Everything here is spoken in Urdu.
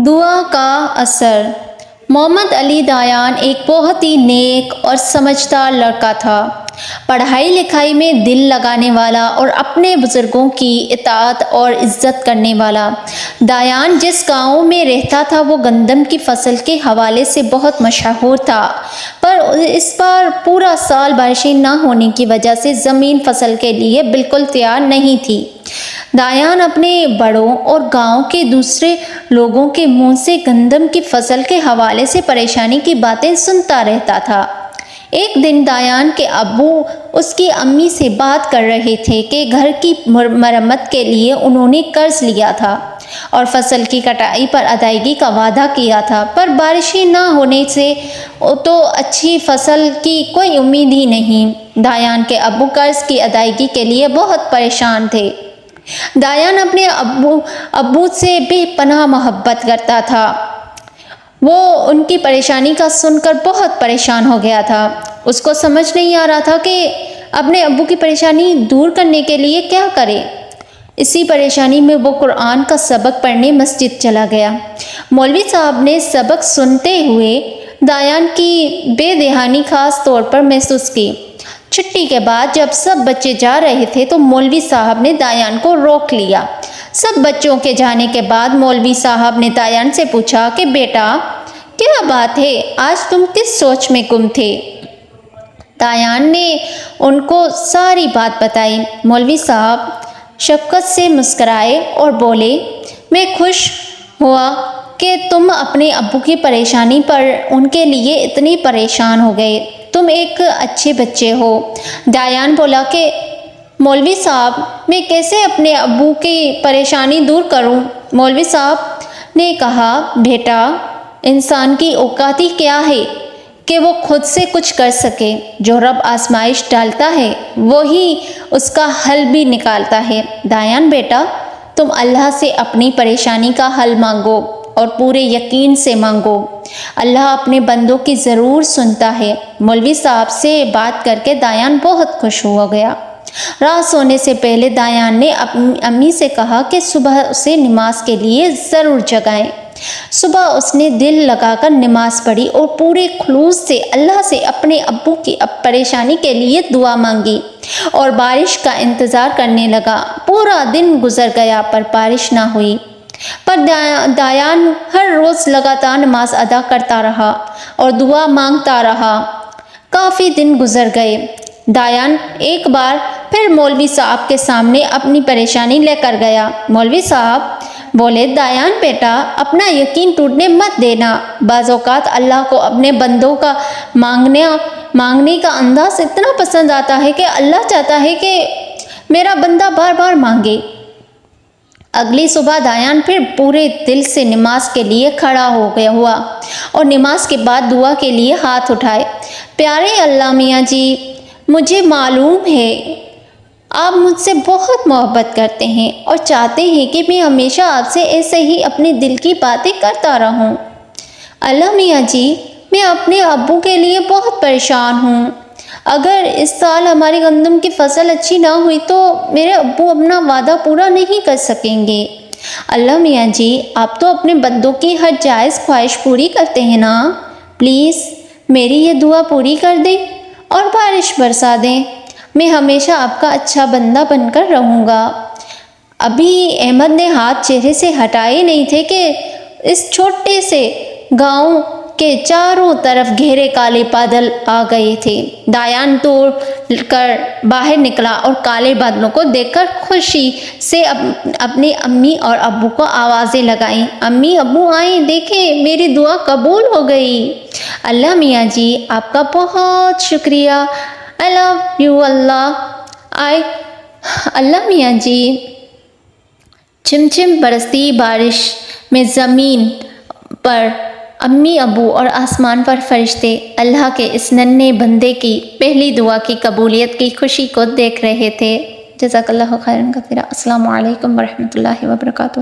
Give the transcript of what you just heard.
دعا کا اثر۔ محمد علی دایان ایک بہت ہی نیک اور سمجھدار لڑکا تھا، پڑھائی لکھائی میں دل لگانے والا اور اپنے بزرگوں کی اطاعت اور عزت کرنے والا۔ دایان جس گاؤں میں رہتا تھا وہ گندم کی فصل کے حوالے سے بہت مشہور تھا، پر اس بار پورا سال بارشیں نہ ہونے کی وجہ سے زمین فصل کے لیے بالکل تیار نہیں تھی۔ دایان اپنے بڑوں اور گاؤں کے دوسرے لوگوں کے منہ سے گندم کی فصل کے حوالے سے پریشانی کی باتیں سنتا رہتا تھا۔ ایک دن دایان کے ابو اس کی امی سے بات کر رہے تھے کہ گھر کی مرمت کے لیے انہوں نے قرض لیا تھا اور فصل کی کٹائی پر ادائیگی کا وعدہ کیا تھا، پر بارشیں نہ ہونے سے تو اچھی فصل کی کوئی امید ہی نہیں۔ دایان کے ابو قرض کی ادائیگی کے لیے بہت پریشان تھے۔ دایان اپنے ابو سے بے پناہ محبت کرتا تھا۔ وہ ان کی پریشانی کا سن کر بہت پریشان ہو گیا تھا۔ اس کو سمجھ نہیں آ رہا تھا کہ اپنے ابو کی پریشانی دور کرنے کے لیے کیا کرے۔ اسی پریشانی میں وہ قرآن کا سبق پڑھنے مسجد چلا گیا۔ مولوی صاحب نے سبق سنتے ہوئے دایان کی بے دہانی خاص طور پر محسوس کی۔ چھٹی کے بعد جب سب بچے جا رہے تھے تو مولوی صاحب نے دایان کو روک لیا۔ سب بچوں کے جانے کے بعد مولوی صاحب نے دایان سے پوچھا کہ بیٹا کیا بات ہے، آج تم کس سوچ میں گم تھے؟ دایان نے ان کو ساری بات بتائی۔ مولوی صاحب شفقت سے مسکرائے اور بولے، میں خوش ہوا کہ تم اپنے ابو کی پریشانی پر ان کے لیے اتنی پریشان ہو گئے، تم ایک اچھے بچے ہو۔ دایان بولا کہ مولوی صاحب میں کیسے اپنے ابو کی پریشانی دور کروں؟ مولوی صاحب نے کہا، بیٹا انسان کی اوقات ہی کیا ہے کہ وہ خود سے کچھ کر سکے۔ جو رب آزمائش ڈالتا ہے وہی اس کا حل بھی نکالتا ہے۔ دایان بیٹا تم اللہ سے اپنی پریشانی کا حل مانگو اور پورے یقین سے مانگو، اللہ اپنے بندوں کی ضرور سنتا ہے۔ مولوی صاحب سے بات کر کے دایان بہت خوش ہو گیا۔ رات سونے سے پہلے دایان نے اپنی امی سے کہا کہ صبح اسے نماز کے لیے ضرور جگائیں۔ صبح اس نے دل لگا کر نماز پڑھی اور پورے خلوص سے اللہ سے اپنے ابو کی پریشانی کے لیے دعا مانگی اور بارش کا انتظار کرنے لگا۔ پورا دن گزر گیا پر بارش نہ ہوئی، پر دایان ہر روز لگاتار نماز ادا کرتا رہا اور دعا مانگتا رہا۔ کافی دن گزر گئے۔ دایان ایک بار پھر مولوی صاحب کے سامنے اپنی پریشانی لے کر گیا۔ مولوی صاحب بولے، دایان بیٹا اپنا یقین ٹوٹنے مت دینا۔ بعض اوقات اللہ کو اپنے بندوں کا مانگنے کا انداز اتنا پسند آتا ہے کہ اللہ چاہتا ہے کہ میرا بندہ بار بار مانگے۔ اگلی صبح دایان پھر پورے دل سے نماز کے لیے کھڑا ہوا اور نماز کے بعد دعا کے لیے ہاتھ اٹھائے۔ پیارے اللہ میاں جی، مجھے معلوم ہے آپ مجھ سے بہت محبت کرتے ہیں اور چاہتے ہیں کہ میں ہمیشہ آپ سے ایسے ہی اپنے دل کی باتیں کرتا رہوں۔ اللہ میاں جی، میں اپنے ابو کے لیے بہت پریشان ہوں۔ اگر اس سال ہماری گندم کی فصل اچھی نہ ہوئی تو میرے ابو اپنا وعدہ پورا نہیں کر سکیں گے۔ اللہ میاں جی، آپ تو اپنے بندوں کی ہر جائز خواہش پوری کرتے ہیں نا، پلیز میری یہ دعا پوری کر دیں اور بارش برسا دیں۔ میں ہمیشہ آپ کا اچھا بندہ بن کر رہوں گا۔ ابھی احمد نے ہاتھ چہرے سے ہٹائے نہیں تھے کہ اس چھوٹے سے گاؤں کے چاروں طرف گہرے کالے بادل آ گئے تھے۔ دایان دوڑ کر باہر نکلا اور کالے بادلوں کو دیکھ کر خوشی سے اپنی امی اور ابو کو آوازیں لگائیں، امی ابو آئیں، دیکھیں میری دعا قبول ہو گئی۔ اللہ میاں جی آپ کا بہت شکریہ، I love you اللہ میاں جی۔ چم چم برستی بارش میں زمین پر امی ابو اور آسمان پر فرشتے اللہ کے اس ننھے بندے کی پہلی دعا کی قبولیت کی خوشی کو دیکھ رہے تھے۔ جزاک اللہ خیرا کثیرا۔ السلام علیکم ورحمۃ اللہ وبرکاتہ۔